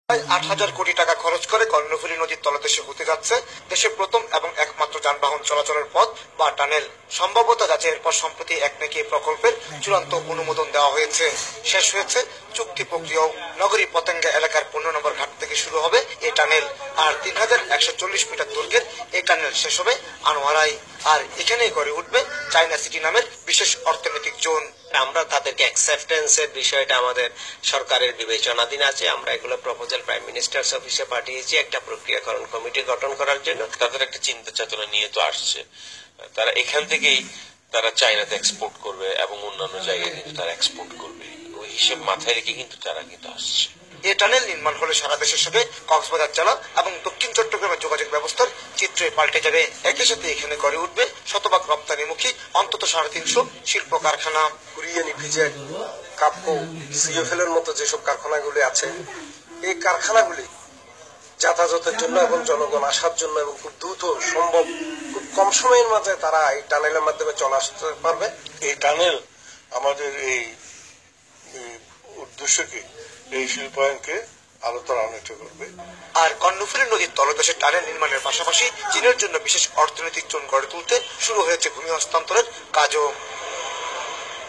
প্রায় ৮,০০০ কোটি টাকা খরচ করে কর্ণফুলী নদীর তলদেশে হতে যাচ্ছে দেশের প্রথম এবং একমাত্র যানবাহন চলাচলের পথ বা টানেল। সম্ভাব্যতা যাচাইয়ের পর সম্প্রতি একনেকি প্রকল্পের চূড়ান্ত অনুমোদন দেওয়া হয়েছে। শেষ হয়েছে চুক্তি প্রক্রিয়াও। নগরী পতেঙ্গা এলাকার ১৫ নম্বর ঘাট থেকে শুরু হবে এই টানেল, আর ৩,১৪০ মিটার দৈর্ঘ্যের এই টানেল শেষ হবে আনোয়ারায়। আর এখানেই গড়ে উঠবে চায়না সিটি নামের বিশেষ অর্থনৈতিক জোন। আমরা তাদেরকে অ্যাকসেপ্টেন্সের বিষয়টা আমাদের সরকারের বিবেচনাধীন আছে। আমরা এগুলো প্রপোজাল প্রাইম মিনিস্টার্স অফিসে পাঠিয়েছি একটা প্রক্রিয়াকরণ কমিটি গঠন করার জন্য। তাদের একটা চিন্তা চেতনা নিয়ে তো আসছে, তারা এখান থেকেই তারা চায়নাতে এক্সপোর্ট করবে এবং অন্যান্য জায়গায় কিন্তু তারা এক্সপোর্ট করবে, ওই হিসেব মাথায় রেখে কিন্তু তারা কিন্তু আসছে। এই টানেল নির্মাণ হলে সারা দেশের সাথে কক্সবাজার জেলা এবং দক্ষিণ চট্টগ্রামের যোগাযোগ ব্যবস্থার চিত্রে পাল্টে যাবে। একই সাথে এখানে গড়ে উঠবে শতভাগ রপ্তানিমুখী অন্তত ৩৫০ শিল্প কারখানা। কুরিয়ান ইপিজেড, কাপকো, সিএফএল এর মতো যেসব কারখানাগুলি আছে, এই কারখানাগুলি যাতায়াতের জন্য এবং জনগণ আসার জন্য এবং খুব দ্রুত সম্ভব খুব কম সময়ের মাঝে তারা এই টানেলের মাধ্যমে চলে আসতে পারবে। এই টানেল আমাদের এই উদ্দেশ্যকে, এই শিল্পায়নকে আরো ত্বরান্বিত করবে। আর কর্ণফুলী নদীর তলদেশে টানেল নির্মাণের পাশাপাশি চীনের জন্য বিশেষ অর্থনৈতিক জোন গড়ে তুলতে শুরু হয়েছে ভূমি হস্তান্তরের কাজও।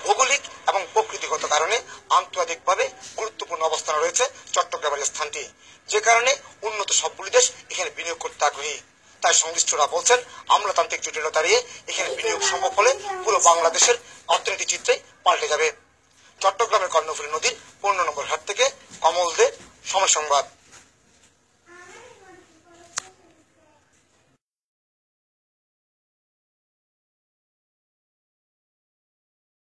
ভৌগোলিক এবং প্রকৃতিগত কারণে আন্তর্জাতিকভাবে গুরুত্বপূর্ণ অবস্থানে রয়েছে চট্টগ্রামের স্থানটি, যে কারণে উন্নত সবগুলি দেশ এখানে বিনিয়োগ করতে আগ্রহী। তাই সংশ্লিষ্টরা বলছেন আমলাতান্ত্রিক জটিলতা দাঁড়িয়ে এখানে বিনিয়োগ সম্ভব হলে পুরো বাংলাদেশের অর্থনীতি চিত্রে পাল্টে যাবে। চট্টগ্রামের কর্ণফুলী নদীর ১৫ নম্বর ঘাট থেকে কমল দে, সময় সংবাদ।